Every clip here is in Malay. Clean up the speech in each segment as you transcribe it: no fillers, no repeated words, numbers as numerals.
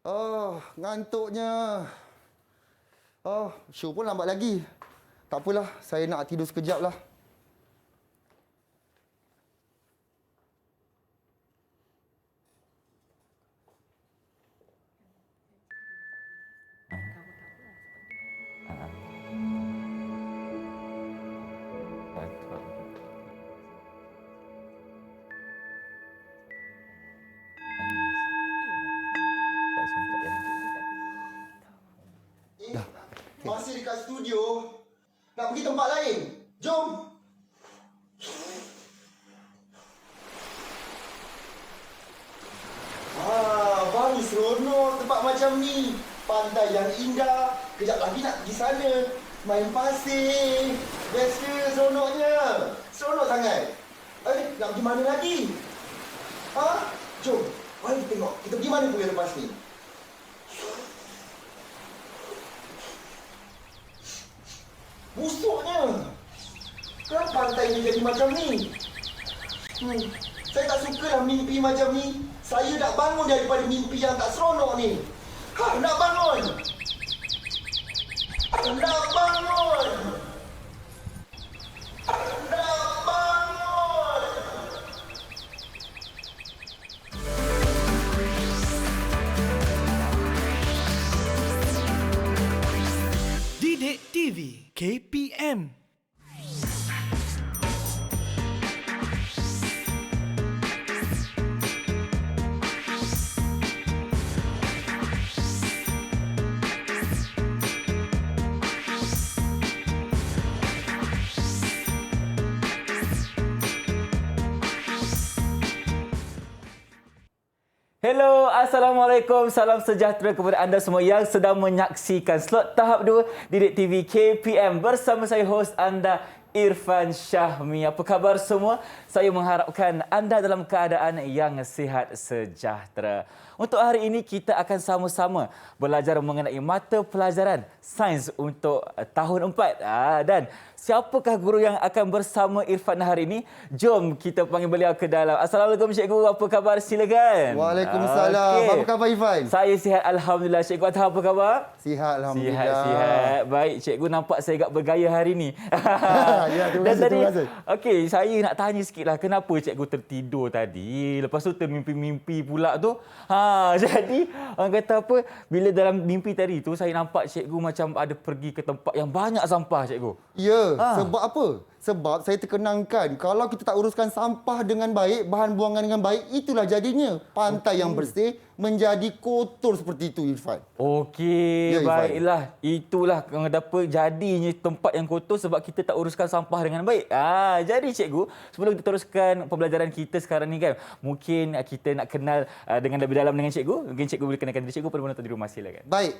Ngantuknya. Show pun lambat lagi. Tak apalah, saya nak tidur sekejap lah. Masih dekat studio. Nak pergi tempat lain. Jom. Baru seronok tempat macam ni. Pantai yang indah. Kejap lagi nak pergi sana. Main pasir. Best ke seronoknya? Seronok sangat. Nak pergi mana lagi? Jom. Mari kita tengok. Kita pergi mana pun lepas ni? Busuknya. Kenapa pantai ni jadi macam ni? Saya tak sukalah mimpi macam ni. Saya nak bangun daripada mimpi yang tak seronok ni. Nak bangun! Nak bangun! Nak bangun! Didik TV KPM. Hello, Assalamualaikum. Salam sejahtera kepada anda semua yang sedang menyaksikan slot tahap 2 Didik TV KPM bersama saya host anda Irfan Syahmi. Apa khabar semua? Saya mengharapkan anda dalam keadaan yang sihat sejahtera. Untuk hari ini kita akan sama-sama belajar mengenai mata pelajaran sains untuk tahun 4. Dan siapakah guru yang akan bersama Irfan hari ini? Jom kita panggil beliau ke dalam. Assalamualaikum Cikgu, apa khabar? Silakan. Waalaikumsalam. Okey. Apa khabar Irfan? Saya sihat Alhamdulillah. Cikgu Athar apa khabar? Sihat Alhamdulillah. Sihat. Baik, Cikgu nampak saya agak bergaya hari ini. Ya, terima kasih, terima kasih. Okey, saya nak tanya sikitlah kenapa Cikgu tertidur tadi. Lepas tu termimpi-mimpi pula tu. Jadi orang kata apa, bila dalam mimpi tadi tu saya nampak Cikgu macam ada pergi ke tempat yang banyak sampah Cikgu. Ya, sebab apa? Sebab saya terkenangkan kalau kita tak uruskan sampah dengan baik, bahan buangan dengan baik, itulah jadinya pantai yang bersih menjadi kotor seperti itu Irfan. Okey, Ya, Irfan. baiklah. Itulah kenapa jadinya tempat yang kotor sebab kita tak uruskan sampah dengan baik. Jadi Cikgu, sebelum kita teruskan pembelajaran kita sekarang ni kan, mungkin kita nak kenal dengan lebih dalam dengan Cikgu. Mungkin Cikgu boleh kenalkan diri Cikgu pada penonton di rumah, silakan. Baik,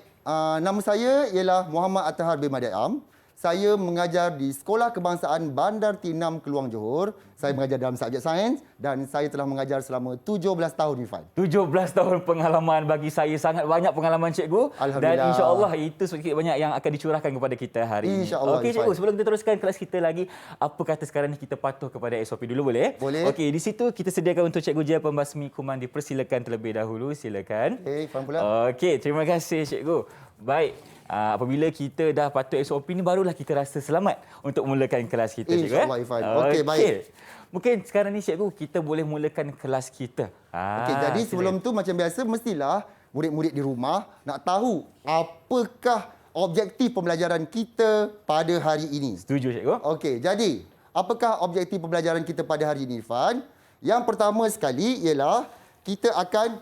nama saya ialah Muhammad Athar bin Madiam. Saya mengajar di Sekolah Kebangsaan Bandar Tinam, Keluang, Johor. Saya mengajar dalam subjek sains dan saya telah mengajar selama 17 tahun, Irfan. 17 tahun pengalaman, bagi saya sangat banyak pengalaman Cikgu. Alhamdulillah. Dan insya-Allah itu sedikit banyak yang akan dicurahkan kepada kita hari ini. InsyaAllah, Okey Cikgu, sebelum kita teruskan kelas kita lagi, apa kata sekarang ni kita patuh kepada SOP dulu, boleh? Boleh. Okey, di situ kita sediakan untuk Cikgu Jia pembasmi kuman. Dipersilakan terlebih dahulu, silakan. Okey, Irfan pula. Okey, terima kasih Cikgu. Baik. Apabila kita dah patuh SOP ni, barulah kita rasa selamat untuk mulakan kelas kita, Cikgu. InsyaAllah, Irfan. Okey, baik. Mungkin sekarang ni Cikgu, kita boleh mulakan kelas kita. Okey, jadi sebelum tu macam biasa mestilah murid-murid di rumah nak tahu apakah objektif pembelajaran kita pada hari ini. Setuju Cikgu. Okey, jadi apakah objektif pembelajaran kita pada hari ini, Irfan? Yang pertama sekali ialah kita akan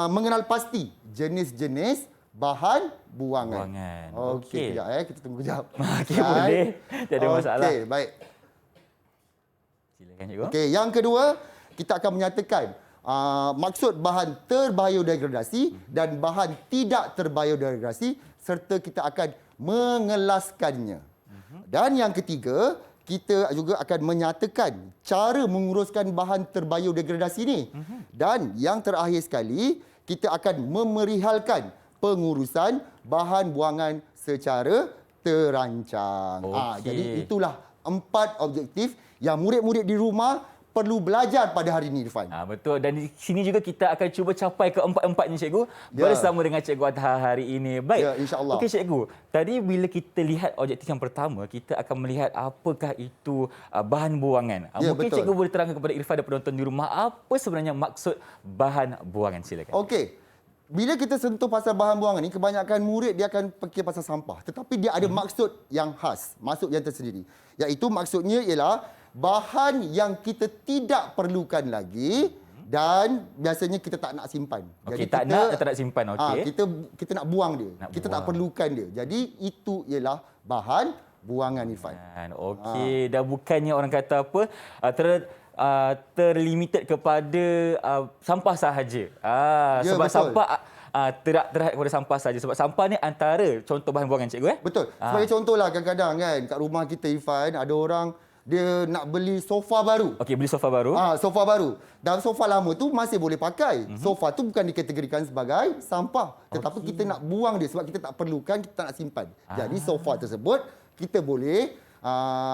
mengenal pasti jenis-jenis bahan buangan. Okey, kejap kita tunggu kejap. Okey, boleh. Tiada masalah. Okey, baik. Silakan Cikgu. Okey, yang kedua, kita akan menyatakan maksud bahan terbiodegradasi dan bahan tidak terbiodegradasi serta kita akan mengelaskannya. Dan yang ketiga, kita juga akan menyatakan cara menguruskan bahan terbiodegradasi ni. Dan yang terakhir sekali, kita akan memerihalkan pengurusan bahan buangan secara terancang. Jadi itulah 4 objektif yang murid-murid di rumah perlu belajar pada hari ini, Irfan. Betul. Dan di sini juga kita akan cuba capai keempat-empatnya, cikgu. Bersama dengan Cikgu Adha hari ini. Baik. Ya, insya-Allah. Okey, cikgu. Tadi bila kita lihat objektif yang pertama, kita akan melihat apakah itu bahan buangan. Ya, Mungkin betul. cikgu boleh terangkan kepada Irfan dan penonton di rumah apa sebenarnya maksud bahan buangan. Silakan. Okey. Bila kita sentuh pasal bahan buangan ni, kebanyakan murid dia akan fikir pasal sampah. Tetapi dia ada maksud yang khas, maksud yang tersendiri. Iaitu maksudnya ialah bahan yang kita tidak perlukan lagi dan biasanya kita tak nak simpan. Okey, tak nak simpan. Okey. Kita nak buang dia. Kita tak buang. perlukan dia. Jadi itu ialah bahan buangan, Irfan. Okey, dah bukannya orang kata apa terlimited kepada sampah sahaja. Ya, Sebab betul. sampah terhad kepada sampah saja. Sebab sampah ni antara contoh bahan buangan, cikgu. Betul. Sebagai contohlah, kadang-kadang kan kat rumah kita, Irfan, ada orang dia nak beli sofa baru. Okey, beli sofa baru. Sofa baru. Dan sofa lama tu masih boleh pakai. Sofa tu bukan dikategorikan sebagai sampah. Tetapi kita nak buang dia sebab kita tak perlukan, kita tak nak simpan. Jadi sofa tersebut kita boleh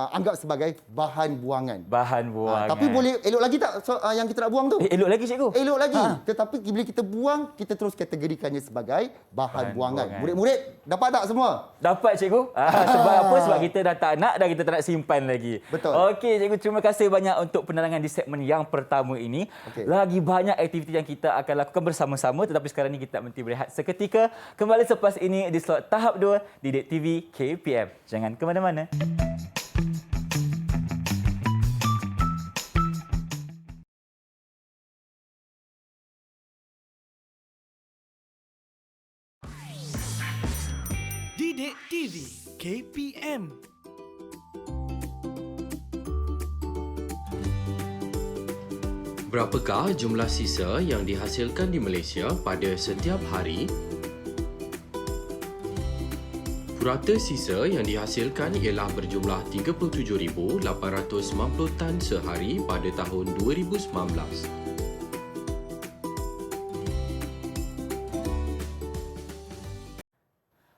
anggap sebagai bahan buangan. Bahan buangan. Tapi boleh elok lagi tak yang kita nak buang tu? Elok lagi, cikgu. Elok lagi. Tetapi bila kita buang, kita terus kategorikannya sebagai bahan buangan. Murid-murid dapat tak semua? Dapat, cikgu. Sebab apa? Sebab kita dah tak nak dan kita tak nak simpan lagi. Betul. Okey, cikgu, terima kasih banyak untuk penerangan di segmen yang pertama ini. Okey. Lagi banyak aktiviti yang kita akan lakukan bersama-sama, tetapi sekarang ni kita berhenti berehat seketika. Kembali selepas ini di slot tahap 2 Didik TV KPM. Jangan ke mana-mana. Didik TV KPM. Berapakah jumlah sisa yang dihasilkan di Malaysia pada setiap hari? Purata sisa yang dihasilkan ialah berjumlah 37,890 tan sehari pada tahun 2019.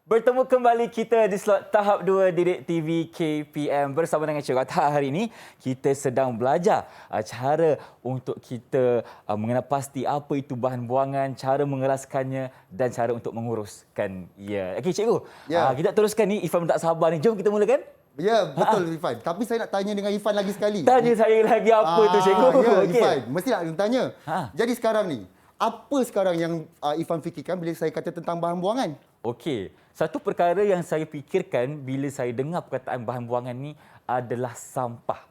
Bertemu kembali kita di slot tahap 2 Didik TV KPM bersama dengan Cikgu Adha. Hari ini kita sedang belajar cara untuk kita mengenal pasti apa itu bahan buangan, cara mengeraskannya dan cara untuk menguruskan ia. Okey, Cikgu. Ya. Kita teruskan ni. Ifan tak sabar ni. Jom kita mulakan. Ya, betul, Irfan. Tapi saya nak tanya dengan Irfan lagi sekali. Tanya saya lagi apa tu, Cikgu? Ya, Okey. Irfan. Mesti nak tanya. Ha. Jadi sekarang ni, apa sekarang yang Irfan fikirkan bila saya kata tentang bahan buangan? Okey. Satu perkara yang saya fikirkan bila saya dengar perkataan bahan buangan ni adalah sampah.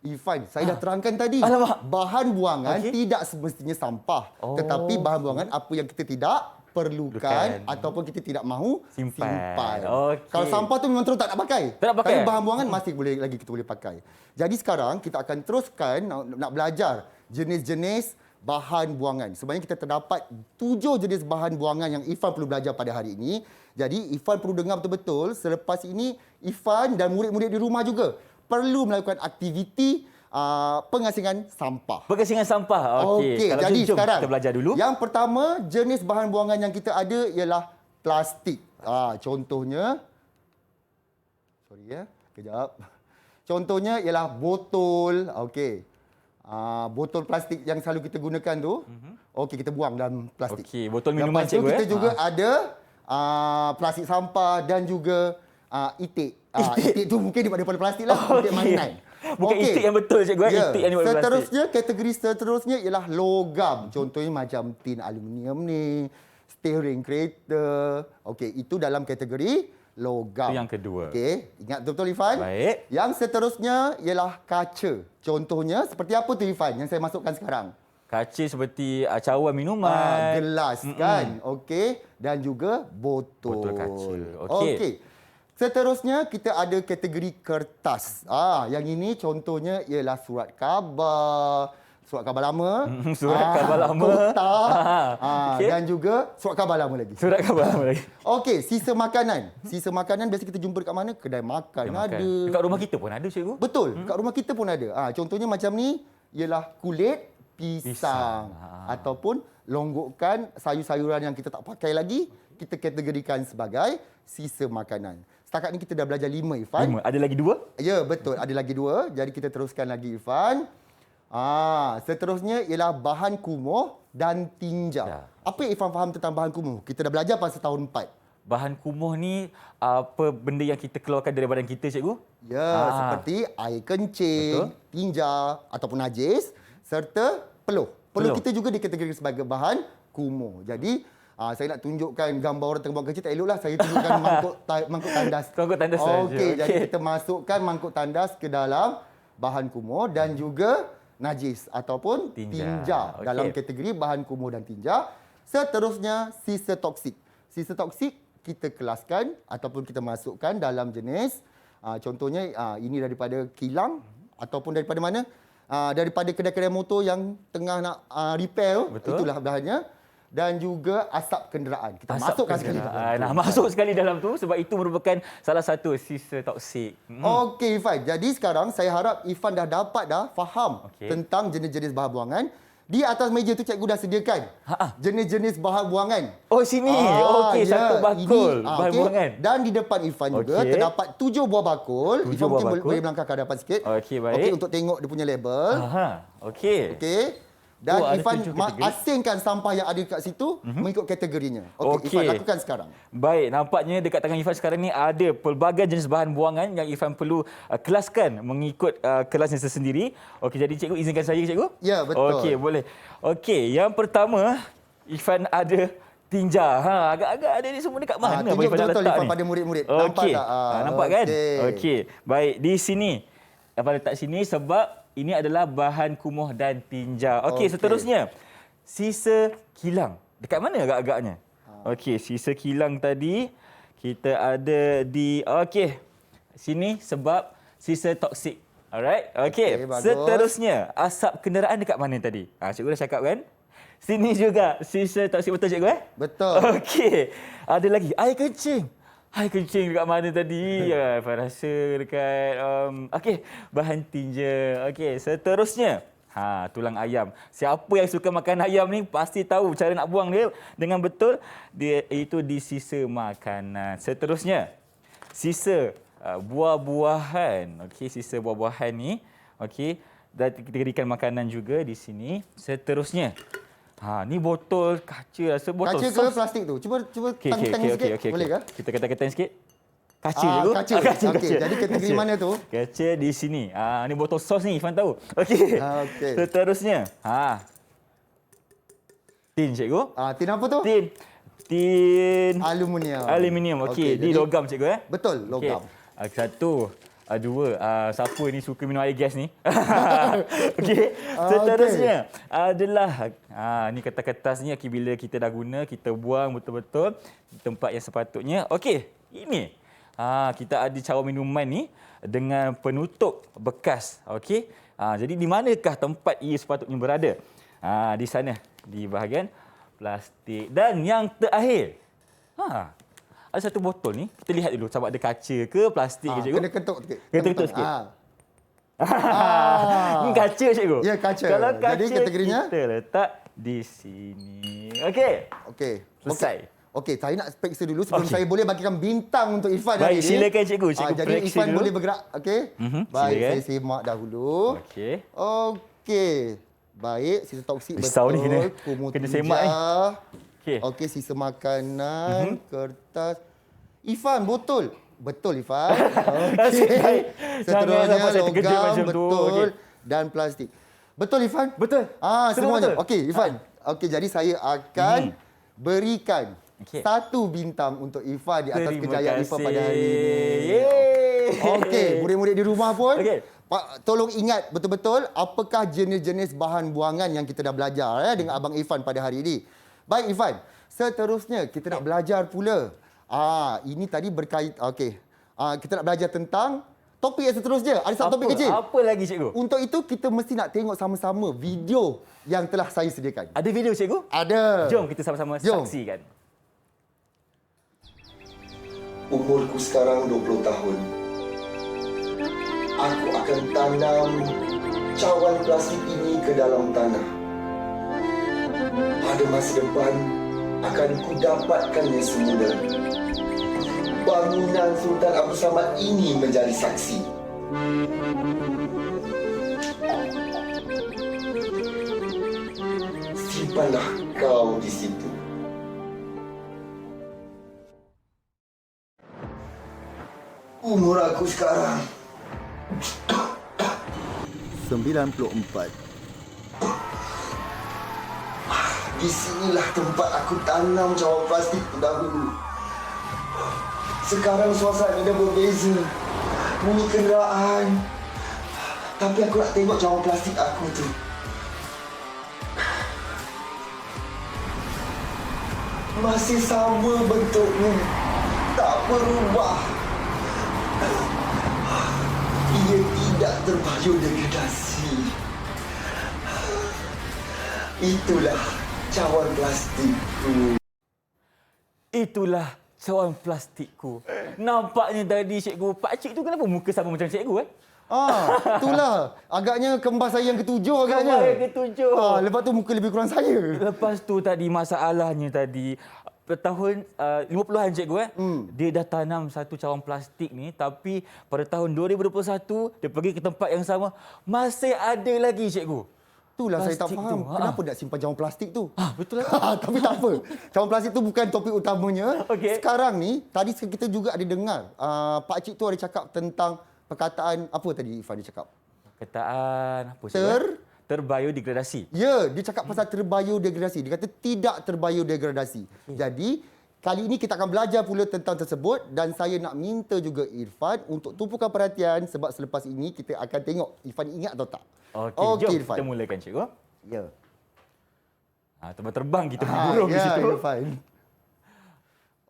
Irfan, saya dah terangkan tadi. Alamak. Bahan buangan Okey. tidak semestinya sampah. Oh. Tetapi bahan buangan apa yang kita tidak perlukan Bukan. ataupun kita tidak mahu Simpan. Okey. Kalau sampah tu memang terus tak nak pakai. Tak nak pakai. Tapi bahan buangan masih boleh lagi kita boleh pakai. Jadi sekarang kita akan teruskan nak belajar jenis-jenis bahan buangan. Sebenarnya kita terdapat 7 jenis bahan buangan yang Irfan perlu belajar pada hari ini. Jadi Irfan perlu dengar betul-betul. Selepas ini Irfan dan murid-murid di rumah juga perlu melakukan aktiviti pengasingan sampah. Pengasingan sampah. Okey. Okey, Kalau jadi tu, jom sekarang kita belajar dulu. Yang pertama, jenis bahan buangan yang kita ada ialah plastik. Contohnya, sorry ya, kejap. Contohnya ialah botol. Okey. Botol plastik yang selalu kita gunakan tu. Okey, kita buang dalam plastik. Okey, botol minuman, Lepas tu cikgu. kita juga ada plastik sampah dan juga itik. Itik tu mungkin daripada plastik lah. Itik mainan. Bukan Okey. itik yang betul, cikgu. Itik yang daripada plastik. Seterusnya, kategori seterusnya ialah logam. Contohnya macam tin aluminium ni, steering kereta. Okey, itu dalam kategori logam. Itu yang kedua. Okey, ingat betul-betul, Irfan? Baik. Yang seterusnya ialah kaca. Contohnya seperti apa tu, Irfan, yang saya masukkan sekarang? Kaca seperti cawan minuman. Gelas kan. Okey, dan juga botol. Botol kaca. Okey. Okey. Seterusnya kita ada kategori kertas. Yang ini contohnya ialah surat khabar, surat khabar lama, Surat khabar lama. kotak, Okey. dan juga surat khabar lama lagi. Surat khabar lama lagi. Okey, sisa makanan. Sisa makanan biasa kita jumpa dekat mana? Kedai makan ada. Dekat rumah kita pun ada, cikgu. Betul, kat rumah kita pun ada. Contohnya macam ni ialah kulit pisang. Ataupun longgokan sayur-sayuran yang kita tak pakai lagi, kita kategorikan sebagai sisa makanan. Setakat ni kita dah belajar 5, Irfan. 5. Ada lagi 2? Ya, betul. Ada lagi 2. Jadi kita teruskan lagi, Irfan. Seterusnya ialah bahan kumuh dan tinja. Ya. Apa yang Irfan faham tentang bahan kumuh? Kita dah belajar pasal tahun 4. Bahan kumuh ni apa benda yang kita keluarkan dari badan kita, cikgu? Ya, seperti air kencing, tinja ataupun najis serta peluh. Peluh kita juga dikategorikan sebagai bahan kumuh. Jadi, saya nak tunjukkan gambar orang tengah buang kecil, tak eloklah saya tunjukkan mangkuk tandas. Mangkuk tandas saja. Okey, jadi kita masukkan mangkuk tandas ke dalam bahan kumuh dan juga najis ataupun tinja dalam kategori bahan kumuh dan tinja. Seterusnya, sisa toksik. Sisa toksik kita kelaskan ataupun kita masukkan dalam jenis contohnya ini daripada kilang ataupun daripada mana? Daripada kedai-kedai motor yang tengah nak repair. Betul. Itulah bahannya. Dan juga asap kenderaan. Kita masukkan sekali. Masuk sekali dalam tu sebab itu merupakan salah satu sisa toksik. Okey, Irfan. Jadi sekarang saya harap Irfan dah dapat faham tentang jenis-jenis bahan buangan. Di atas meja tu cikgu dah sediakan jenis-jenis bahan buangan. Oh, sini. Okey, satu bakul bahan buangan. Dan di depan Irfan juga terdapat 7 buah bakul. Irfan mungkin boleh melangkah ke hadapan sikit. Okey, baik. Okey, untuk tengok dia punya label. Okey. Okey. Dan Irfan 7 kategori. asingkan sampah yang ada kat situ mengikut kategorinya. Okey, Irfan lakukan sekarang. Baik, nampaknya dekat tangan Irfan sekarang ni ada pelbagai jenis bahan buangan yang Irfan perlu kelaskan mengikut kelasnya sendiri. Okey, jadi cikgu izinkan saya, cikgu? Ya, betul. Okey, boleh. Okey, yang pertama Irfan ada tinja. Agak-agak ada ni semua dekat mana? Tunjuk betul-betul Irfan pada murid-murid. Nampak tak? Nampak kan? Okey. Baik, di sini. Irfan letak sini sebab ini adalah bahan kumuh dan tinja. Okey, seterusnya. Sisa kilang. Dekat mana agak-agaknya? Okey, sisa kilang tadi kita ada di sini sebab sisa toksik. Alright. Okey. Seterusnya, asap kenderaan dekat mana tadi? Cikgu dah cakap kan? Sini juga sisa toksik, betul cikgu Betul. Okey. Ada lagi air kencing. Air kencing dekat mana tadi? Saya rasa dekat bahan tinja. Okey, seterusnya. Tulang ayam. Siapa yang suka makan ayam ni pasti tahu cara nak buang dia dengan betul. Dia itu di sisa makanan. Seterusnya, sisa buah-buahan. Okey, sisa buah-buahan ni. Okey, dan kita berikan makanan juga di sini. Seterusnya, ni botol kaca, rasa botol kaca sos. ke plastik tu? Cuba tanggung sikit. Boleh ke? Kita kata-katain sikit. Kaca dulu. Kaca. Okey, jadi kategori mana tu? Kaca di sini. Ni botol sos ni, Irfan tahu. Okey. Seterusnya, tin, cikgu. Tin apa tu? Tin aluminium. Aluminium. Okey, di logam, cikgu Betul, logam. Satu. Dua, siapa ni suka minum air gas ni? Okey. Seterusnya adalah ni kertas-kertas ni bila kita dah guna, kita buang betul-betul di tempat yang sepatutnya. Okey, ini. Kita ada cawan minuman ni dengan penutup bekas. Okey. Jadi di manakah tempat ia sepatutnya berada? Di sana, di bahagian plastik. Dan yang terakhir. Ada satu botol ni, kita lihat dulu sama ada kaca ke plastik ke, cikgu? Kena ketuk sikit. Kena ketuk sikit. Ini kaca, cikgu? Ya, kaca. Kalau kaca, jadi kategorinya? kita letak di sini. Okey. Selesai. Okey, saya nak periksa dulu sebelum saya boleh bagikan bintang untuk Irfan hari Baik, ini. silakan, cikgu. Cikgu jadi Irfan dulu. boleh bergerak. Okey? silakan. Baik, saya semak dahulu. Okey. Baik, sisa toksik risau betul. Ni kena semak ni. Okey, sisa makanan, kertas. Irfan, botol. Betul, Irfan. Okey. Seterusnya logam, betul. Dan plastik. Betul, Irfan? Betul. Semuanya. Okey, Irfan. Okey, jadi saya akan berikan satu bintang untuk Irfan di atas kejayaan Irfan pada hari ini. Okey, murid-murid di rumah pun tolong ingat betul-betul apakah jenis-jenis bahan buangan yang kita dah belajar dengan Abang Irfan pada hari ini. Baik, Irfan. Seterusnya kita nak belajar pula. Ini tadi berkait kita nak belajar tentang topik yang seterusnya. Ada satu topik kecil. Apa lagi, cikgu? Untuk itu kita mesti nak tengok sama-sama video yang telah saya sediakan. Ada video, cikgu? Ada. Jom kita sama-sama saksikan. Umurku sekarang 20 tahun. Aku akan tanam cawan plastik ini ke dalam tanah. Pada masa depan akan ku dapatkannya semula. Bangunan Sultan Abu Samad ini menjadi saksi. simpanlah kau di situ. Umur aku sekarang 94. Di sinilah tempat aku tanam cawan plastik dahulu. Sekarang suasana dah berbeza. Bunyi kenderaan. Tapi aku nak tengok cawan plastik aku tu. Masih sama bentuknya. Tak berubah. Ia tidak terbiodegradasi. Itulah cawan plastikku. Itulah cawan plastikku. Nampaknya tadi cikgu, pakcik tu kenapa muka sama macam cikgu Itulah. Agaknya kembar saya yang ketujuh agaknya. Kembar yang ketujuh. Lepas tu muka lebih kurang saya. Lepas tu tadi masalahnya tadi tahun 50-an cikgu dia dah tanam satu cawan plastik ni, tapi pada tahun 2021 dia pergi ke tempat yang sama masih ada lagi cikgu. Itulah saya tak Plastik faham. tu, Kenapa nak simpan cawan plastik tu? Betul lah. Tapi tak apa. Cawan plastik tu bukan topik utamanya. Okey. Sekarang ni, tadi kita juga ada dengar Pak Cik tu ada cakap tentang perkataan apa tadi Irfan dia cakap? Perkataan apa cikgu? Terbiodegradasi. Ya, dia cakap pasal terbiodegradasi. Dia kata tidak terbiodegradasi. Jadi, kali ini kita akan belajar pula tentang tersebut dan saya nak minta juga Irfan untuk tumpukan perhatian sebab selepas ini kita akan tengok Irfan ingat atau tak. Okey, jom Irfan. kita mulakan cikgu. Ya. Terbang-terbang kita burung di ya, situ. Irfan.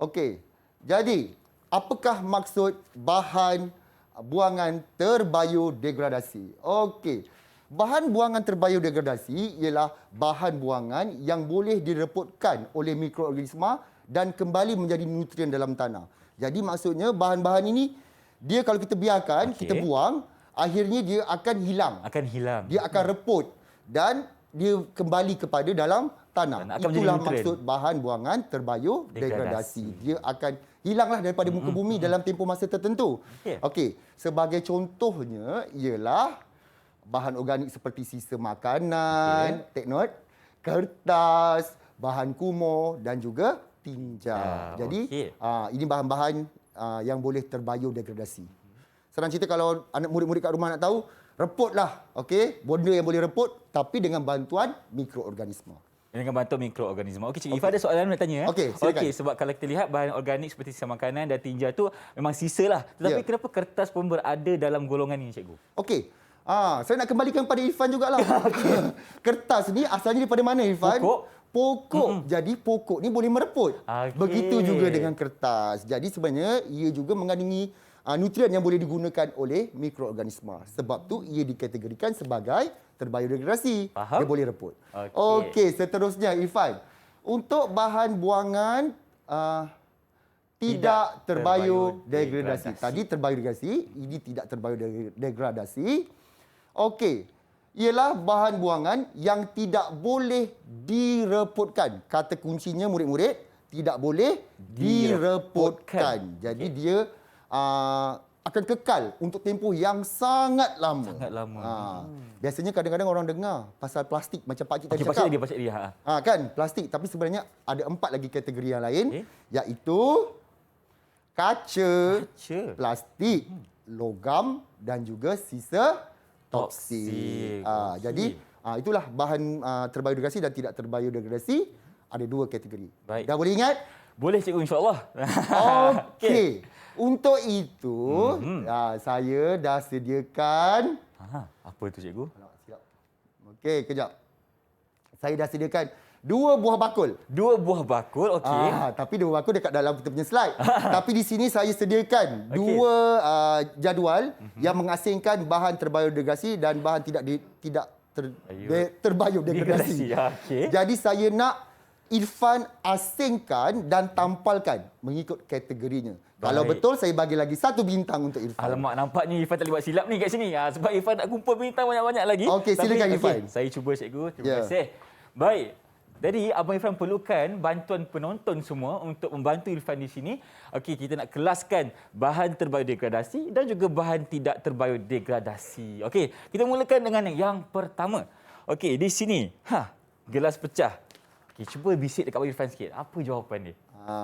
Okey. Jadi, apakah maksud bahan buangan terbiodegradasi? Okey. Bahan buangan terbiodegradasi ialah bahan buangan yang boleh direpotkan oleh mikroorganisma dan kembali menjadi nutrien dalam tanah. Jadi maksudnya bahan-bahan ini dia kalau kita biarkan, kita buang, akhirnya dia akan hilang. Akan hilang. Dia akan reput dan dia kembali kepada dalam tanah. Dan akan menjadi Itulah nutrien. maksud bahan buangan terbiodegradasi. Dia akan hilanglah daripada muka bumi dalam tempoh masa tertentu. Okey, sebagai contohnya ialah bahan organik seperti sisa makanan, take note, kertas, bahan kumur dan juga tinja. Jadi ini bahan-bahan yang boleh terbiodegradasi. Senang cerita kalau anak murid-murid kat rumah nak tahu, reputlah, okey, benda yang boleh reput tapi dengan bantuan mikroorganisma. Dengan bantuan mikroorganisma. Okey, Cik Ifah ada soalan nak tanya. Okey, silakan. Okey, sebab kalau kita lihat bahan organik seperti sisa makanan dan tinja tu memang sisa lah. Tetapi kenapa kertas pun berada dalam golongan ini, cikgu? Okey. Saya nak kembalikan pada Irfan jugalah. Kertas ni asalnya daripada mana, Irfan? Pokok. Jadi pokok ni boleh mereput. Begitu juga dengan kertas. Jadi sebenarnya ia juga mengandungi nutrien yang boleh digunakan oleh mikroorganisma. Sebab tu ia dikategorikan sebagai terbiodegradasi. Dia boleh reput. Okey, seterusnya Irfan. Untuk bahan buangan tidak terbiodegradasi. Tadi terbiodegradasi, ini tidak terbiodegradasi. Okey. Ialah bahan buangan yang tidak boleh direputkan. Kata kuncinya murid-murid, tidak boleh direputkan. Jadi dia akan kekal untuk tempoh yang sangat lama. Sangat lama. Biasanya kadang-kadang orang dengar pasal plastik macam Pak Cik tadi cakap. Pasal dia. Kan, plastik. Tapi sebenarnya ada 4 lagi kategori yang lain. Iaitu kaca, plastik, logam dan juga sisa toksik. Jadi itulah bahan terbiodegradasi dan tidak terbiodegradasi. Ada 2 kategori. Baik. Dah boleh ingat? Boleh, cikgu, insya-Allah. Okey. Untuk itu, saya dah sediakan. Apa tu, cikgu? Okey, kejap. Saya dah sediakan 2 buah bakul. 2 buah bakul, okey. Tapi 2 bakul dekat dalam kita punya slide. Tapi di sini saya sediakan 2 jadual yang mengasingkan bahan terbiodegradasi dan bahan tidak terbiodegradasi. Jadi saya nak Irfan asingkan dan tampalkan mengikut kategorinya. Kalau betul, saya bagi lagi 1 bintang untuk Irfan. Alamak, nampaknya Irfan tak boleh buat silap ni kat sini. Sebab Irfan nak kumpul bintang banyak-banyak lagi. Okey, silakan Irfan. Saya cuba, cikgu. Terima kasih. Baik. Jadi, Abang Irfan perlukan bantuan penonton semua untuk membantu Irfan di sini. Okey, kita nak kelaskan bahan terbiodegradasi dan juga bahan tidak terbiodegradasi. Okey, kita mulakan dengan yang pertama. Okey, di sini, gelas pecah. Okey, cuba bisik dekat Abang Irfan sikit. Apa jawapan dia?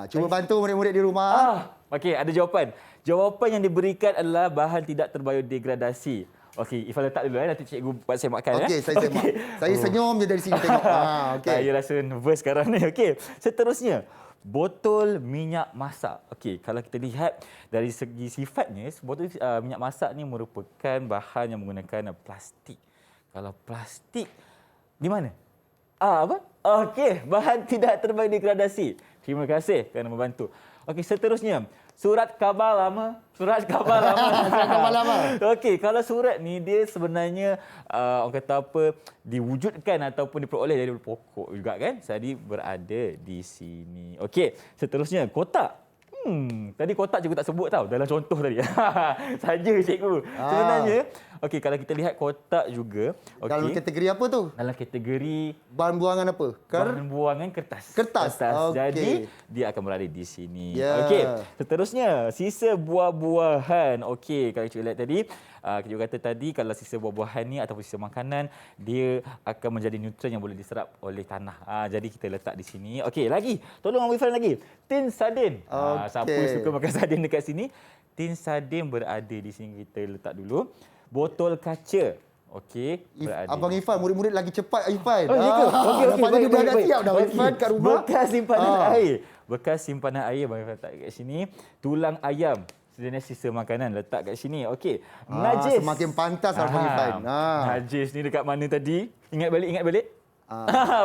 Cuba bantu murid-murid di rumah. Okey, ada jawapan. Jawapan yang diberikan adalah bahan tidak terbiodegradasi. Okey, Irfan letak dulu nanti cikgu buat saya makan Okey, saya semak. Saya senyum je dari sini tengok. Okey. Saya rasa nervous sekarang ni. Okey, seterusnya. Botol minyak masak. Okey, kalau kita lihat dari segi sifatnya, botol minyak masak ni merupakan bahan yang menggunakan plastik. Kalau plastik di mana? Apa? Okey, bahan tidak terbiodegradasi. Terima kasih kerana membantu. Okey, seterusnya. Surat khabar lama. Surat khabar lama. Okey, kalau surat ni dia sebenarnya orang kata apa, diwujudkan ataupun diperoleh dari pokok juga kan. Jadi berada di sini. Okey, seterusnya kotak. Tadi kotak cikgu tak sebut tau dalam contoh tadi. Saja cikgu. Sebenarnya, okey, kalau kita lihat kotak juga. Okay, dalam kategori apa tu? Dalam kategori bahan buangan apa? bahan buangan kertas. Kertas. Okey. Jadi dia akan berada di sini. Ya. Okey. Seterusnya, sisa buah-buahan. Okey, kalau kita lihat tadi, kita kata tadi kalau sisa buah-buahan ni ataupun sisa makanan, dia akan menjadi nutrien yang boleh diserap oleh tanah. Jadi kita letak di sini. Okey, lagi. Tolong Abang Irfan lagi. Tin sardin. Siapa suka makan sardin dekat sini? Tin sardin berada di sini. Kita letak dulu. Botol kaca. Okey, berada. Abang Irfan, murid-murid lagi cepat Irfan. Oh, ya ke? Okey, nampaknya dia dah siap dah Okey. Irfan kat rumah. Bekas simpanan air. Bekas simpanan air Abang Irfan letak kat sini. Tulang ayam. Sebenarnya sisa makanan letak kat sini. Okey. Najis. Semakin pantas Abang Irfan. Najis ni dekat mana tadi? Ingat balik.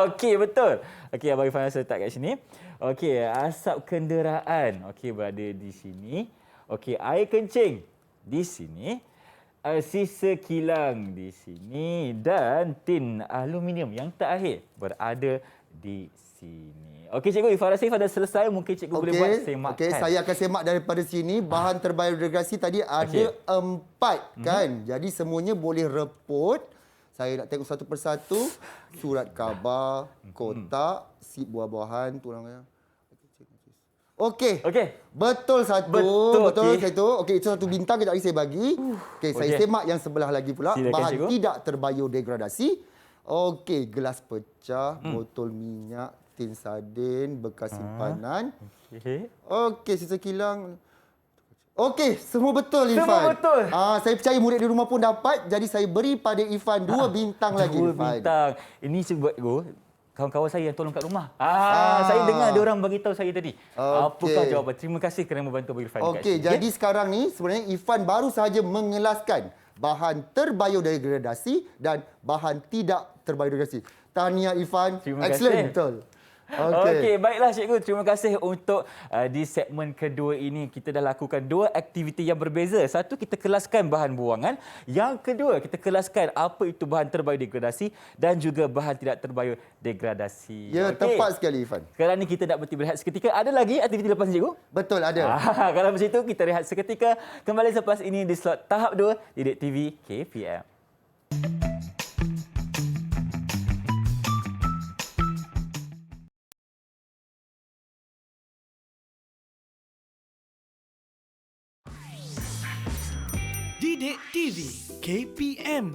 Okey, betul. Okey, Abang Irfan rasa letak kat sini. Okey, asap kenderaan. Okey, berada di sini. Okey, air kencing di sini. Sisa kilang di sini dan tin aluminium yang terakhir berada di sini. Okey cikgu, Irfan rasa Irfan dah selesai, mungkin cikgu boleh buat semakan. Okey, saya akan semak daripada sini. Bahan terbiodegradasi tadi ada 4 kan. Jadi semuanya boleh reput. Saya nak tengok satu persatu. Surat khabar, kotak, sip buah-buahan, tulang ayam. Okey. Betul satu. Betul satu. Okey, itu satu bintang kejap lagi saya bagi. Okey, saya semak yang sebelah lagi pula. Silakan, bahan cikgu. tidak terbiodegradasi. Okey, gelas pecah, botol minyak, tin sardin, bekas simpanan. Okey, sisa kilang. Okey, semua betul Irfan. Semua betul. Saya percaya murid di rumah pun dapat. Jadi saya beri pada Irfan 2 bintang lagi Dua Irfan. bintang. Ini sebab kawan-kawan saya yang tolong kat rumah. Saya dengar dia orang bagi tahu saya tadi. Apakah jawapan? Terima kasih kerana membantu Abang Irfan. Okey, jadi sekarang ni sebenarnya Irfan baru sahaja mengelaskan bahan terbiodegradasi dan bahan tidak terbiodegradasi. Tahniah Irfan. Terima Excellent, kasih. betul. Okey, baiklah cikgu. Terima kasih untuk di segmen kedua ini kita dah lakukan 2 aktiviti yang berbeza. Satu, kita kelaskan bahan buangan. Yang kedua, kita kelaskan apa itu bahan terbiodegradasi dan juga bahan tidak terbiodegradasi. Ya, tepat sekali Irfan. Sekarang ni kita nak berhenti berehat seketika. Ada lagi aktiviti lepas ni cikgu? Betul, ada. Kalau macam itu, kita rehat seketika. Kembali selepas ini di slot tahap 2 Didik TV KPM. Didik TV KPM.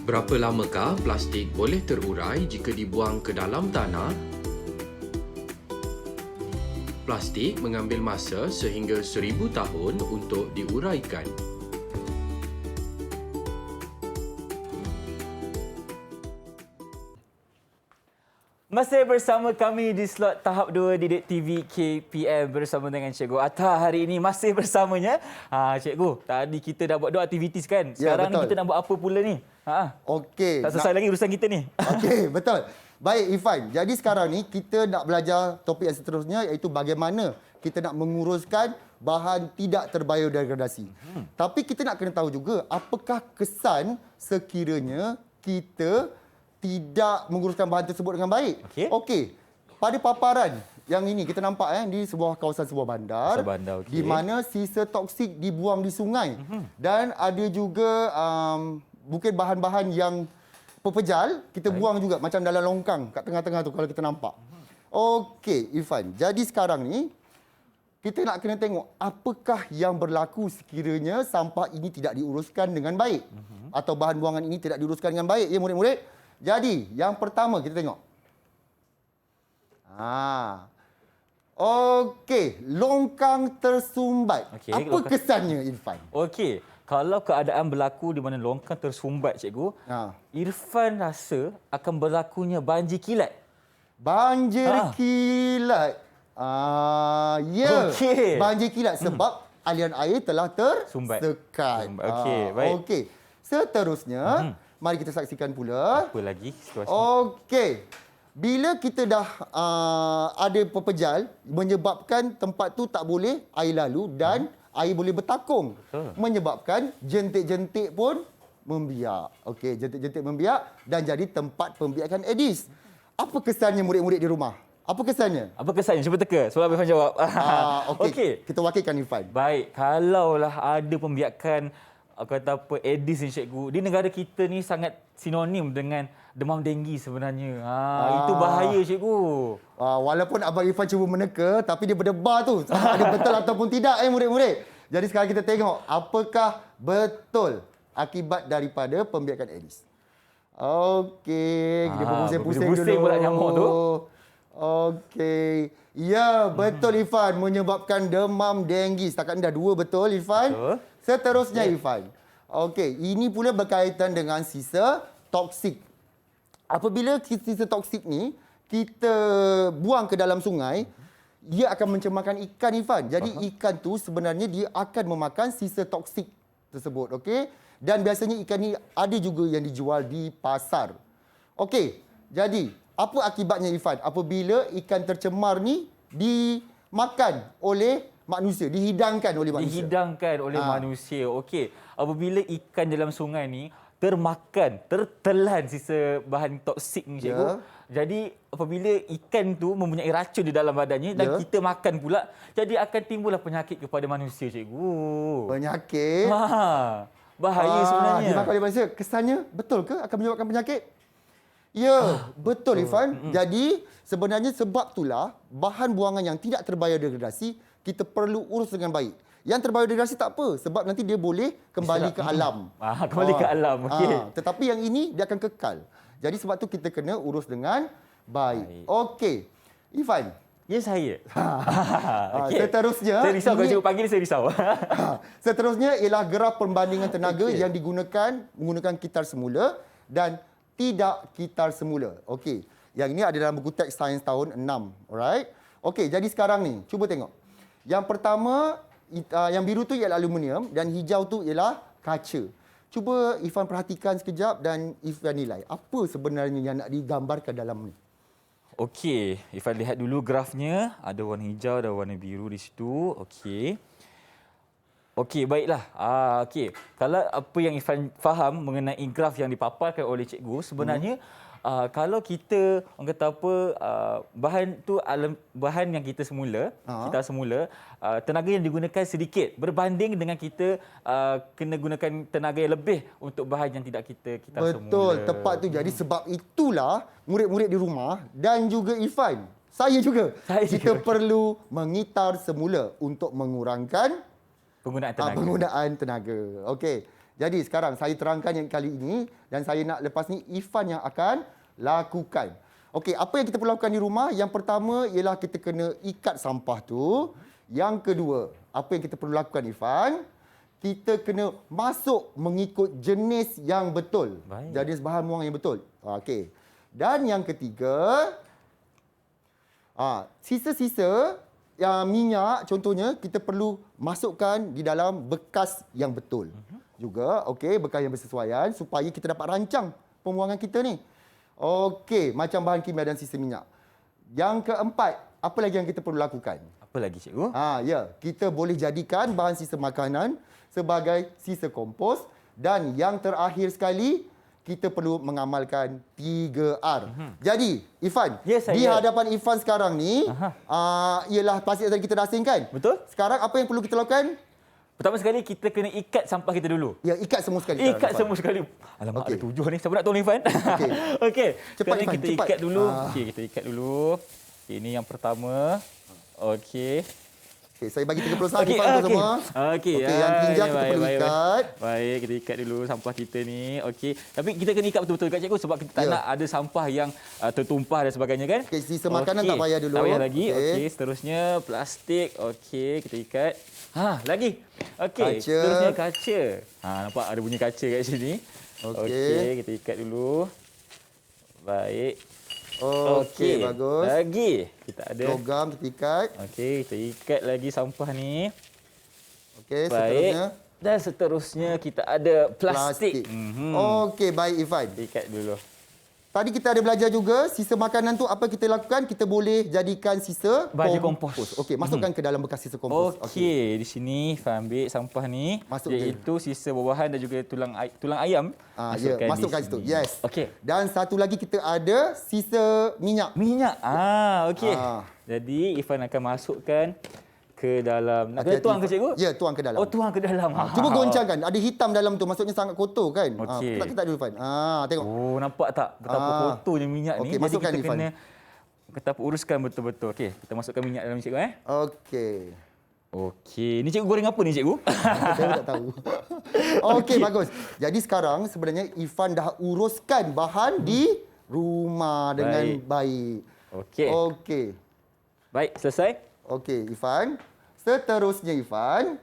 Berapa lamakah plastik boleh terurai jika dibuang ke dalam tanah? Plastik mengambil masa sehingga 1000 tahun untuk diuraikan. Masih bersama kami di slot tahap 2 Didik TV KPM bersama dengan Cikgu Atta hari ini masih bersamanya. Cikgu, tadi kita dah buat 2 aktiviti kan? Sekarang ni kita nak buat apa pula ni? Okey. Tak selesai lagi urusan kita ni. Okey, betul. Baik Irfan, jadi sekarang ni kita nak belajar topik yang seterusnya iaitu bagaimana kita nak menguruskan bahan tidak terbiodegradasi. Tapi kita nak kena tahu juga apakah kesan sekiranya kita tidak menguruskan bahan tersebut dengan baik. Okey. Pada paparan yang ini kita nampak di sebuah kawasan sebuah bandar, di mana sisa toksik dibuang di sungai dan ada juga mungkin bahan-bahan yang pepejal kita buang juga macam dalam longkang kat tengah-tengah tu kalau kita nampak. Okey, Irfan. Jadi sekarang ni kita nak kena tengok apakah yang berlaku sekiranya sampah ini tidak diuruskan dengan baik. atau bahan buangan ini tidak diuruskan dengan baik ya murid-murid. Jadi, yang pertama kita tengok. Okey, longkang tersumbat. Okey, Apa longkang- kesannya Irfan? Okey, kalau keadaan berlaku di mana longkang tersumbat, cikgu, Irfan rasa akan berlakunya banjir kilat. Banjir kilat. Ya. Okey. Banjir kilat sebab aliran air telah Sumbat. tersekat. Okey, baik. Okey. Seterusnya, mari kita saksikan pula. Apa lagi situasi? Okey. Bila kita dah ada pepejal menyebabkan tempat tu tak boleh air lalu dan air boleh bertakung. Betul. Menyebabkan jentik-jentik pun membiak. Okey, jentik-jentik membiak dan jadi tempat pembiakan Aedes. Apa kesannya murid-murid di rumah? Apa kesannya? Apa kesannya? Cuba teka sebelum Irfan jawab. Okey. Okey. Kita wakilkan Irfan. Baik, kalaulah ada pembiakan kata apa Aedes ni cikgu, di negara kita ni sangat sinonim dengan demam denggi sebenarnya. Itu bahaya cikgu. Walaupun Abang Irfan cuba meneka, tapi dia berdebar tu. Sama ada betul ataupun tidak murid-murid. Jadi sekarang kita tengok apakah betul akibat daripada pembiakan Aedes. Okey, kita berpusing-pusing dulu. berpusing pula nyamuk tu. Okey. Ya, betul Irfan, menyebabkan demam denggi. Setakat ni dah 2 betul Irfan. Betul. Seterusnya Irfan. Okey, ini pula berkaitan dengan sisa toksik. Apabila sisa toksik ni kita buang ke dalam sungai, ia akan mencemarkan ikan Irfan. Jadi ikan tu sebenarnya dia akan memakan sisa toksik tersebut, okey? Dan biasanya ikan ni ada juga yang dijual di pasar. Okey, jadi apa akibatnya Irfan apabila ikan tercemar ni dimakan oleh manusia, dihidangkan oleh manusia? Dihidangkan oleh manusia. Okey, apabila ikan dalam sungai ni termakan, tertelan sisa bahan toksik ni cikgu. Jadi apabila ikan tu mempunyai racun di dalam badannya dan kita makan pula, jadi akan timbullah penyakit kepada manusia cikgu. Penyakit? Bahaya sebenarnya. Dimakan oleh manusia. Kesannya betul ke akan menyebabkan penyakit? Ya, betul Irfan. Jadi sebenarnya sebab itulah bahan buangan yang tidak terbiodegradasi kita perlu urus dengan baik. Yang terbiodegradasi tak apa sebab nanti dia boleh kembali ke alam. Kembali ke alam. Okey. Tetapi yang ini dia akan kekal. Jadi sebab tu kita kena urus dengan baik. Okey. Irfan. Ya saya. Seterusnya. Saya risau kalau cikgu panggil saya risau. Seterusnya ialah graf perbandingan tenaga yang menggunakan kitar semula dan tidak kitar semula. Okey. Yang ini ada dalam buku teks sains tahun 6. Alright. Okey, jadi sekarang ni cuba tengok. Yang pertama yang biru tu ialah aluminium dan hijau tu ialah kaca. Cuba Irfan perhatikan sekejap dan Irfan nilai. Apa sebenarnya yang nak digambarkan dalam ni? Okey, Irfan lihat dulu grafnya. Ada warna hijau dan warna biru di situ. Okey. Okey, baiklah. Okey. Kalau apa yang Irfan faham mengenai graf yang dipaparkan oleh cikgu, sebenarnya kalau kita orang kata apa bahan tu bahan yang kita semula, tenaga yang digunakan sedikit berbanding dengan kita kena gunakan tenaga yang lebih untuk bahan yang tidak kita semula. Betul, tepat tu. Jadi sebab itulah murid-murid di rumah dan juga Irfan, saya juga kita perlu mengitar semula untuk mengurangkan penggunaan tenaga. Okey. Jadi sekarang saya terangkan yang kali ini dan saya nak lepas ni Irfan yang akan lakukan. Okey, apa yang kita perlu lakukan di rumah? Yang pertama ialah kita kena ikat sampah tu. Yang kedua, apa yang kita perlu lakukan Irfan? Kita kena masuk mengikut jenis yang betul. Jenis bahan buangan yang betul. Okey. Dan yang ketiga, sisa-sisa yang minyak contohnya kita perlu masukkan di dalam bekas yang betul. Juga okey, bekas yang bersesuaian supaya kita dapat rancang pembuangan kita ni. Okey, macam bahan kimia dan sisa minyak. Yang keempat, apa lagi yang kita perlu lakukan? Apa lagi cikgu? Ya, kita boleh jadikan bahan sisa makanan sebagai sisa kompos dan yang terakhir sekali kita perlu mengamalkan 3R. Jadi, Irfan, di hadapan Irfan sekarang ni ialah plastik yang kita dah asingkan. Betul. Sekarang apa yang perlu kita lakukan? Pertama sekali kita kena ikat sampah kita dulu. Ya, ikat semua sekali. Ikat semua sekali. Alamak, ada 7 ni. Siapa nak tolong Irfan? Okey. Cepat Irfan, kita cepat. Ikat dulu. Okey, kita ikat dulu. Ini yang pertama. Okey. Okey, saya bagi 30 saat Okey, Irfan untuk okey. semua. Okey. Okey, yang tinjak kita baik, perlu baik, ikat. Baik, kita ikat dulu sampah kita ni. Okey. Tapi kita kena ikat betul-betul kat cikgu sebab kita tak Ya. nak ada sampah yang tertumpah dan sebagainya kan? Okey, sisa makanan tak payah dulu. Tak payah lagi. Okey. Okey, seterusnya plastik. Okey, kita ikat. Lagi. Okey, Kaca. seterusnya kaca. Nampak ada bunyi kaca kat sini. Okey. Okey, kita ikat dulu. Baik. Okey, bagus. Lagi. Kita ada. Logam kita ikat. Okey, kita ikat lagi sampah ni. Okey, Baik. seterusnya Dan seterusnya kita ada plastik. Okey, baik Irfan. Ikat dulu. Tadi kita ada belajar juga sisa makanan tu apa kita lakukan? Kita boleh jadikan sisa Baju kompos. Okey, masukkan ke dalam bekas sisa kompos. Okey, di sini Ifan ambil sampah ni, Masuk je. iaitu sisa buah-buahan dan juga tulang ayam. Ya, masukkan di situ. sini. Yes. Okey. Dan satu lagi kita ada sisa minyak. Minyak. Okey. Ah. Jadi Ifan akan masukkan ke dalam. Nak kena Hati-hati, tuang ke Irfan. cikgu? Ya, tuang ke dalam. Oh, tuang ke dalam. Cuba goncangkan. Ada hitam dalam tu. Maksudnya sangat kotor kan? Okey. Kita dulu Irfan. Tengok. Oh, nampak tak betapa kotornya minyak ni. Okey, masukkan, Jadi kita Irfan. kena uruskan betul-betul. Okey, kita masukkan minyak dalam cikgu Okey. Okey, ni cikgu goreng apa ni cikgu? Saya tak tahu. Okey, bagus. Jadi sekarang sebenarnya Irfan dah uruskan bahan di rumah dengan baik. Okey. Okey. Baik, selesai. Okey, Irfan. Seterusnya Irfan.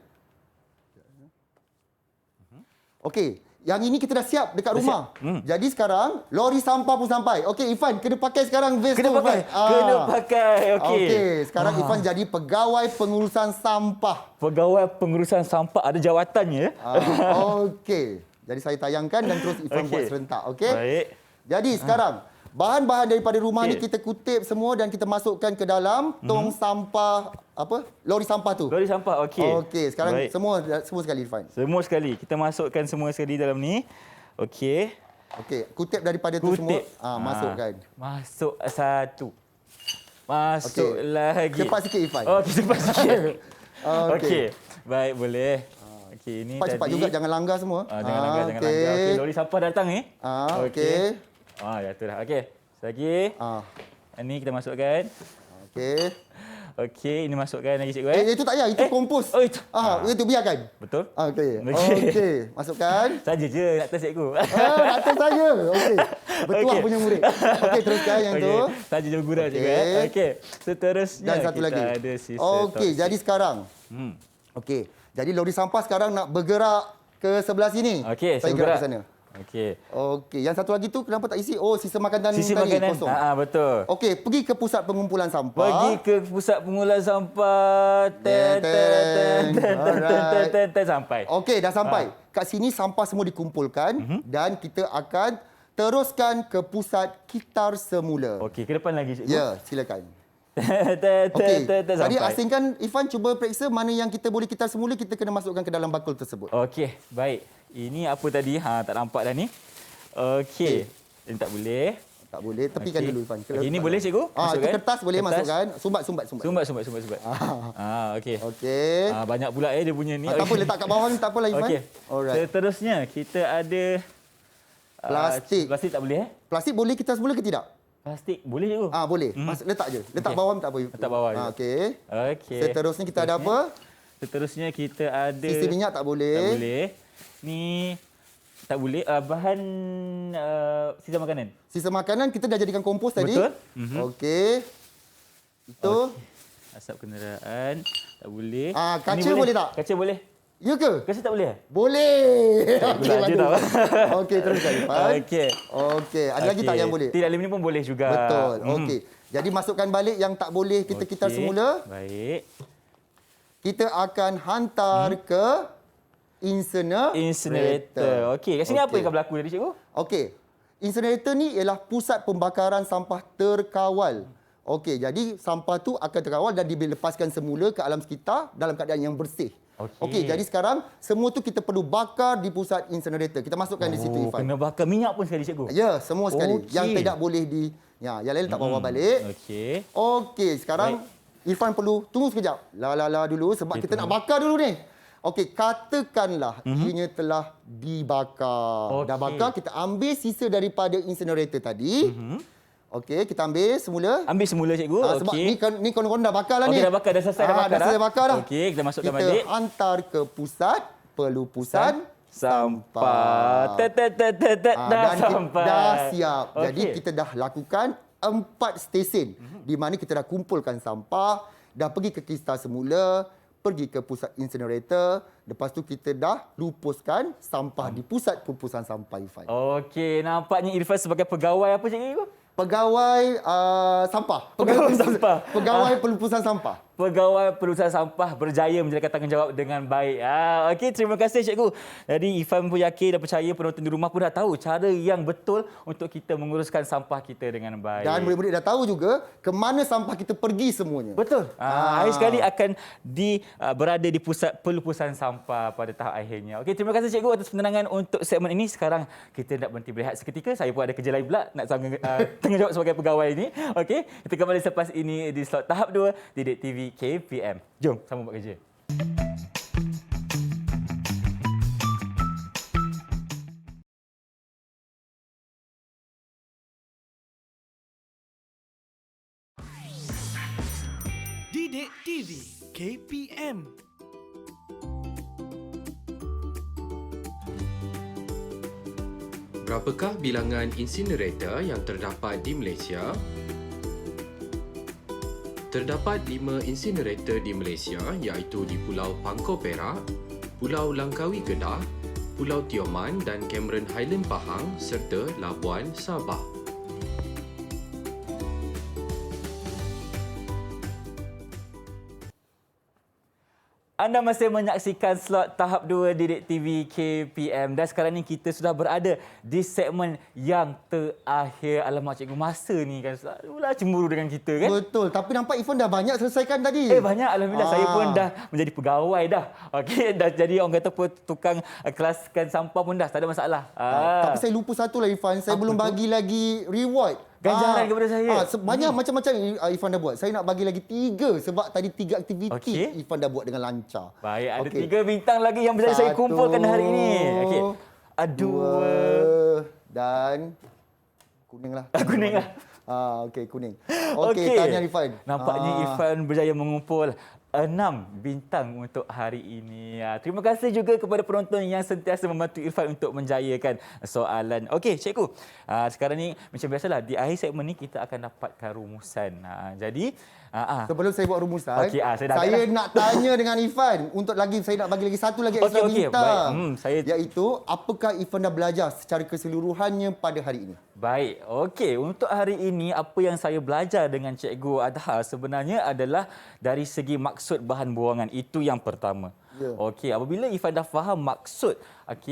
Okey, yang ini kita dah siap dekat rumah. Jadi sekarang lori sampah pun sampai. Okey, Irfan kena pakai sekarang vest Kena tu, pakai. Irfan. Kena pakai. Okey. Okey, sekarang Irfan jadi pegawai pengurusan sampah. Pegawai pengurusan sampah ada jawatannya. Okey. Jadi saya tayangkan dan terus Irfan buat serentak. Okey? Baik. Jadi sekarang bahan-bahan daripada rumah ni Okey. kita kutip semua dan kita masukkan ke dalam tong sampah lori sampah tu. Lori sampah. Okey. Okey, sekarang Baik. semua sekali Irfan. Semua sekali. Kita masukkan semua sekali dalam ni. Okey. Okey, kutip daripada tu semua. Kutip. Masukkan. Masuk satu. Masuk Okey. lagi. Cepat sikit Irfan. Okey, cepat sikit. Okey. Okey. Baik, boleh. Okey, ini Cepat-cepat tadi. juga jangan langgar semua. Jangan langgar, jangan langgar. Okey, lori sampah datang ni. Okey. Jatuh dah. Okey. Lagi. Ini kita masukkan. Okey. Okey, ini masukkan lagi cikgu. Itu tak payah, itu kompos. Oh, itu. Itu biarkan. Betul? Okey. Okey. Okey, masukkan. Saja je nak test cikgu. Atas saya. Okey. Bertuah Okey. punya murid. Okey, teruskan yang tu. Saja je guna cikgu. Okey. Okey. Seterusnya Dan satu kita lagi. ada sisa Okey, toksik. jadi sekarang. Okey. Jadi lori sampah sekarang nak bergerak ke sebelah sini. Okey, saya saya gerak gerak. ke sana. Okey. Okey, yang satu lagi tu kenapa tak isi? Oh, sisa makanan Sisi tadi makanan. kosong. Betul. Okey, pergi ke pusat pengumpulan sampah. Pergi ke pusat pengumpulan sampah. Sampai. Okey, dah sampai. Kat sini sampah semua dikumpulkan dan kita akan teruskan ke pusat kitar semula. Okey, ke depan lagi cikgu. Ya, silakan. Okey. Tadi Sampai. asingkan Irfan cuba periksa mana yang kita boleh kitar semula, kita kena masukkan ke dalam bakul tersebut. Okey, baik. Ini apa tadi? Tak nampak dah ni. Okey. Ini tak boleh. Tak boleh, tepikan Okey. dulu Irfan. Okey, ini boleh cikgu? Itu Masukkan? kertas boleh Kertas. masukkan. Sumbat. Sumbat. Okey. Okey. Banyak pula dia punya ni. Tak apa, letak kat bawah ni tak apalah Irfan. Okey. Alright. Seterusnya kita ada Plastik. Plastik tak boleh Plastik boleh kitar semula ke tidak? Plastik boleh cikgu. Boleh. Letak je. Letak Okey. bawah tak apa. Letak bawah je. Okey. Okey. Seterusnya kita ada apa? Seterusnya kita ada Sisi minyak tak boleh. Tak boleh. Ni tak boleh. Bahan sisa makanan. Sisa makanan kita dah jadikan kompos tadi. Betul. Okey. Itu. Asap kenderaan tak boleh. Kaca Ni boleh tak? Kaca boleh. Ya ke? Kaca tak boleh? Boleh. Okey, Belajar tau. Okey, teruskan Irfan. Okey. Okey, ada lagi tak yang boleh? Tidak, ni pun boleh juga. Betul. Okey. Jadi masukkan balik yang tak boleh kita kitar Okey. semula. Baik. Kita akan hantar ke Incinerator. Okey, kat sini apa yang akan berlaku tadi cikgu? Okey. Incinerator ni ialah pusat pembakaran sampah terkawal. Okey, jadi sampah tu akan terkawal dan dilepaskan semula ke alam sekitar dalam keadaan yang bersih. Okey, jadi sekarang semua tu kita perlu bakar di pusat incinerator. Kita masukkan di situ Irfan. Kena bakar minyak pun sekali cikgu? Ya, semua sekali. Okey. Yang tidak boleh yang lain letak bawah balik. Okey. Okey, sekarang Irfan perlu tunggu sekejap. La dulu sebab kita nak bakar dulu ni. Okey, katakanlah ianya telah dibakar. Dah Okey. bakar, kita ambil sisa daripada incinerator tadi. Okey, kita ambil semula. Ambil semula cikgu. Sebab Okey. ni konon dah bakar lah ni. Okey, dah bakar, dah selesai dah bakar. Dah selesai bakar dah. Okey, kita masukkan kita balik. Kita hantar ke pusat pelupusan sampah. Dah dan sampai. dah siap. Okey. Jadi kita dah lakukan 4 stesen di mana kita dah kumpulkan sampah, dah pergi ke Kista semula, pergi ke pusat incinerator, lepas tu kita dah lupuskan sampah di pusat pelupusan sampah Irfan. Okey, nampaknya Irfan sebagai pegawai apa cikgu? Pegawai sampah. Pegawai sampah. Pegawai pelupusan sampah. Pegawai pelupusan sampah berjaya menjalankan tanggungjawab dengan baik. Okey, terima kasih cikgu. Jadi Irfan pun yakin dan percaya penonton di rumah pun dah tahu cara yang betul untuk kita menguruskan sampah kita dengan baik. Dan murid-murid dah tahu juga ke mana sampah kita pergi semuanya. Betul. Akhir sekali akan berada di pusat pelupusan sampah pada tahap akhirnya. Okey, terima kasih cikgu atas penerangan untuk segmen ini. Sekarang kita nak berhenti berehat seketika. Saya pun ada kerja lain pula nak tanggungjawab sebagai pegawai ini. Okey, kita kembali selepas ini di slot tahap 2 Didik TV KPM. Jom sama buat kerja. Didik TV KPM. Berapakah bilangan insinerator yang terdapat di Malaysia? Terdapat 5 insinerator di Malaysia iaitu di Pulau Pangkor Perak, Pulau Langkawi Kedah, Pulau Tioman dan Cameron Highland Pahang serta Labuan Sabah. Anda masih menyaksikan slot tahap 2 Didik TV KPM dan sekarang ni kita sudah berada di segmen yang terakhir. Alamak cikgu, masa ni kan selalulah cemburu dengan kita kan? Betul, tapi nampak Irfan dah banyak selesaikan tadi. Banyak, alhamdulillah. Saya pun dah menjadi pegawai dah. Okey, dah jadi orang kata apa, tukang kelaskan sampah pun dah, tak ada masalah. Tapi saya lupa satu lah Irfan, saya belum bagi lagi reward. Ganjaran kepada saya. Banyak macam-macam Irfan dah buat. Saya nak bagi lagi 3 sebab tadi 3 aktiviti Irfan dah buat dengan lancar. Baik, ada 3 bintang lagi yang bisa saya kumpulkan hari ini. Okey. 2 dan kuning lah. Kuning lah. Okey, kuning. Okey, tanya Irfan. Nampaknya Irfan berjaya mengumpul 6 bintang untuk hari ini. Terima kasih juga kepada penonton yang sentiasa membantu Irfan untuk menjayakan soalan. Okey, cikgu. Sekarang ni macam biasalah di akhir segmen ni kita akan dapatkan rumusan. Jadi sebelum saya buat rumusan, saya nak tanya dengan Irfan saya nak bagi lagi satu lagi extra bintang. Iaitu apakah Irfan dah belajar secara keseluruhannya pada hari ini? Baik, okey. Untuk hari ini, apa yang saya belajar dengan Cikgu Adha sebenarnya adalah dari segi maksud bahan buangan. Itu yang pertama. Okey, apabila Irfan dah faham maksud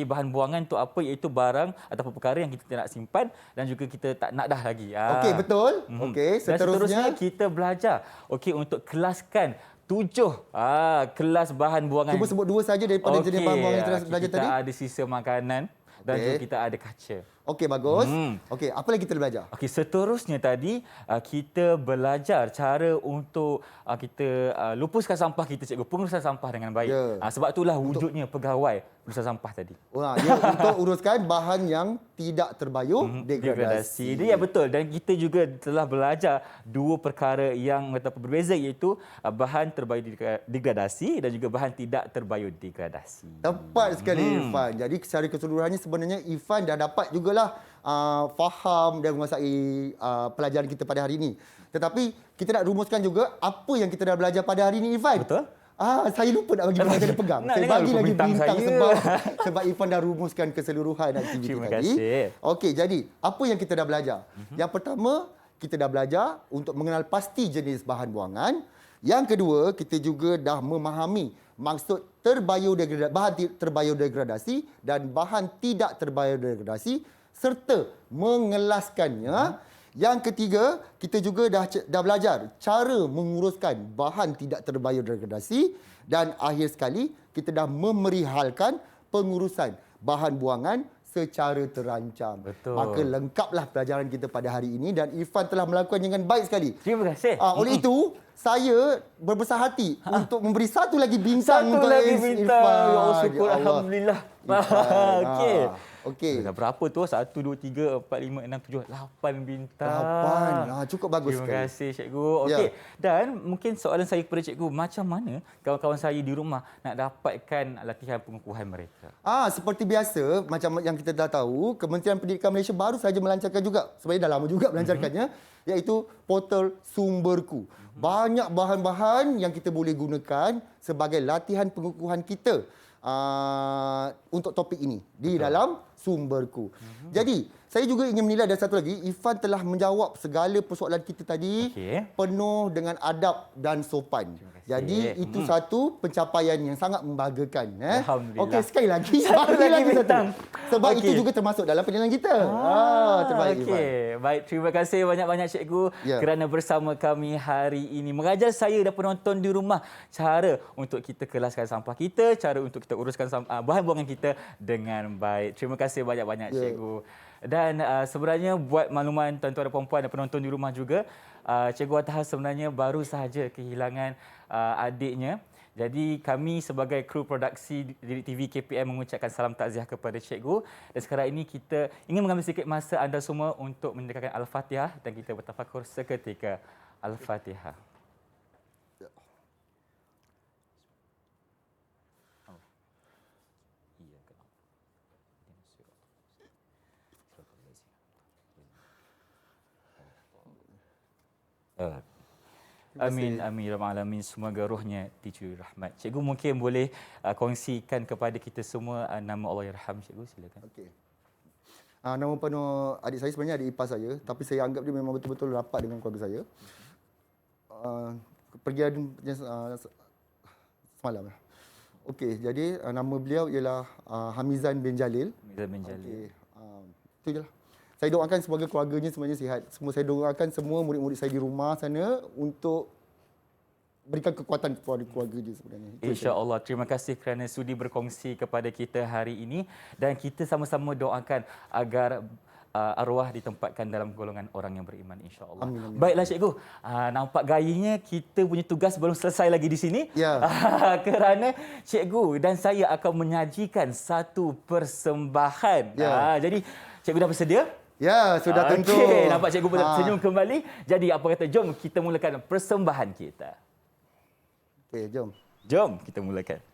bahan buangan itu apa, iaitu barang ataupun perkara yang kita tidak nak simpan dan juga kita tak nak dah lagi. Okey, betul. Okey, seterusnya kita belajar untuk kelaskan 7 kelas bahan buangan. Cuba sebut 2 saja daripada jenis bahan buangan yang kita belajar tadi. Kita ada sisa makanan dan juga kita ada kaca. Okey, bagus. Okey, apa lagi kita belajar? Okey, seterusnya tadi kita belajar cara untuk kita lupuskan sampah kita, cikgu, pengurusan sampah dengan baik. Sebab itulah wujudnya pegawai pengurusan sampah tadi. Untuk uruskan bahan yang tidak terbayur degradasi. Ya, betul. Dan kita juga telah belajar 2 perkara yang berbeza, iaitu bahan terbayur degradasi dan juga bahan tidak terbayur degradasi. Tepat sekali Irfan. Jadi secara keseluruhannya sebenarnya Irfan dah dapat jugalah faham dan menguasai pelajaran kita pada hari ini. Tetapi kita nak rumuskan juga apa yang kita dah belajar pada hari ini, Irfan. Betul. Saya lupa nak bagi bintang dia pegang. Saya bagi lagi bintang sebab Irfan dah rumuskan keseluruhan aktiviti tadi. Okey, jadi apa yang kita dah belajar? Yang pertama, kita dah belajar untuk mengenal pasti jenis bahan buangan. Yang kedua, kita juga dah memahami maksud bahan terbayur degradasi dan bahan tidak terbayur degradasi serta mengelaskannya. Yang ketiga, kita juga dah belajar cara menguruskan bahan tidak terbayur degradasi dan akhir sekali kita dah memerihalkan pengurusan bahan buangan secara terancam. Betul. Maka lengkaplah pelajaran kita pada hari ini dan Irfan telah melakukan dengan baik sekali. Terima kasih. Oleh itu, saya berbesar hati untuk memberi satu lagi bintang Irfan. Ya, syukur, alhamdulillah. Okey. Okey. Dah berapa tu? 1, 2, 3, 4, 5, 6, 7, 8 bintang. 8. Cukup bagus Terima sekali. kasih cikgu. Okey. Dan mungkin soalan saya kepada cikgu, macam mana kawan-kawan saya di rumah nak dapatkan latihan pengukuhan mereka? Seperti biasa, macam yang kita dah tahu, Kementerian Pendidikan Malaysia baru saja melancarkan juga, sebenarnya dah lama juga melancarkannya, iaitu portal Sumberku. Banyak bahan-bahan yang kita boleh gunakan sebagai latihan pengukuhan kita untuk topik ini di dalam Sumberku. Jadi, saya juga ingin menilai dan satu lagi, Irfan telah menjawab segala persoalan kita tadi penuh dengan adab dan sopan. Jadi, itu satu pencapaian yang sangat membanggakan. Alhamdulillah. Okey, sekali lagi. Satu lagi bintang. Sebab itu juga termasuk dalam penilaian kita. Terbaik, Irfan. Baik, terima kasih banyak-banyak cikgu kerana bersama kami hari ini. Mengajar saya dan penonton di rumah cara untuk kita kelaskan sampah kita, cara untuk kita uruskan bahan buangan kita dengan baik. Terima kasih banyak-banyak cikgu. Dan sebenarnya buat makluman tuan-tuan dan puan-puan dan penonton di rumah juga, Cikgu Attahar sebenarnya baru sahaja kehilangan adiknya. Jadi kami sebagai kru produksi Didik TV KPM mengucapkan salam takziah kepada cikgu. Dan sekarang ini kita ingin mengambil sedikit masa anda semua untuk mendengarkan Al-Fatihah dan kita bertafakur seketika. Al-Fatihah. Amin, amin, ya rabbal alamin. Semoga rohnya dicuri rahmat. Cikgu mungkin boleh kongsikan kepada kita semua nama Allahyarham, cikgu, silakan. Okey. Nama penuh adik saya sebenarnya adik ipar saya, tapi saya anggap dia memang betul-betul rapat dengan keluarga saya. Pergian semalam. Okey, jadi nama beliau ialah Hamizan bin Jalil. Hamizan bin Jalil. Itu je lah. Saya doakan semoga keluarganya semuanya sihat. Saya doakan semua murid-murid saya di rumah sana untuk berikan kekuatan kepada keluarga dia sebenarnya. InsyaAllah. Terima kasih kerana sudi berkongsi kepada kita hari ini. Dan kita sama-sama doakan agar arwah ditempatkan dalam golongan orang yang beriman, insya-Allah. Baiklah cikgu, nampak gayanya kita punya tugas belum selesai lagi di sini. Kerana cikgu dan saya akan menyajikan satu persembahan. Jadi cikgu dah bersedia? Ya, sudah tentu. Okey, nampak cikgu senyum kembali. Jadi apa kata, jom kita mulakan persembahan kita. Okey, jom. Jom kita mulakan.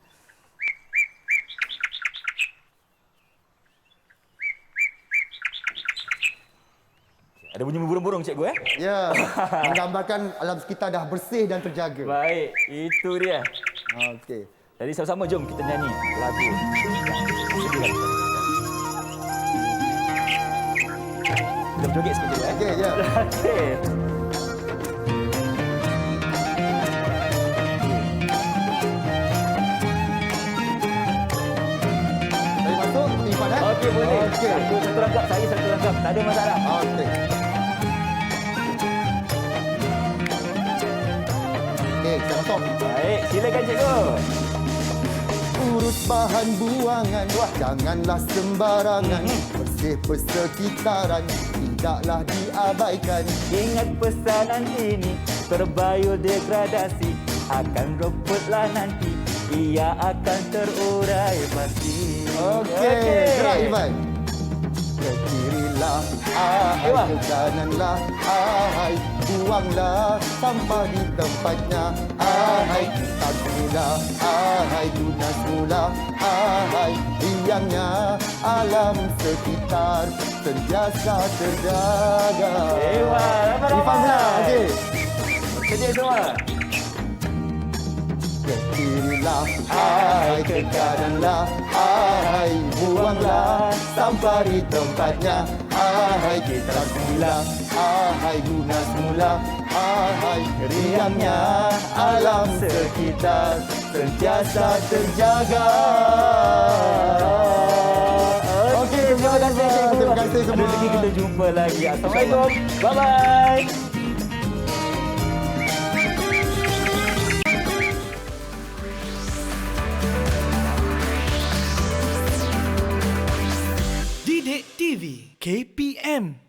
Ada bunyi burung-burung cikgu Ya, menggambarkan alam sekitar dah bersih dan terjaga. Baik, itu dia. Okey. Jadi sama-sama jom kita nyanyi lagu. Kita berjoget sekejap Okey, ya. Okey. Saya masuk, Irfan Okey, boleh. Okey. Satu rangkap, saya satu rangkap. Tak ada masalah. Okey. Okey, kita masuk. Baik, silakan cikgu. Urus bahan buangan, janganlah sembarangan. Bersih persekitaran, tidaklah diabaikan. Ingat pesanan ini, terbayur degradasi. Akan rumputlah nanti, ia akan terurai pasti. Okey, gerak Irfan. Ke kirilah, ke kananlah, buanglah sampah di tempatnya. Kita semula, guna semula, riangnya alam sekitar sentiasa terjaga. Ramai-ramai. Irfan benar, okey. Sedia semua. Ke kirilah, ke kananlah, buanglah sampah di tempatnya. Kita semula, guna semula, riangnya alam sekitar sentiasa terjaga. Okey, terima kasih cikgu. Terima kasih semua. Ada lagi kita jumpa lagi. Assalamualaikum. Bye-bye. Didik TV KPM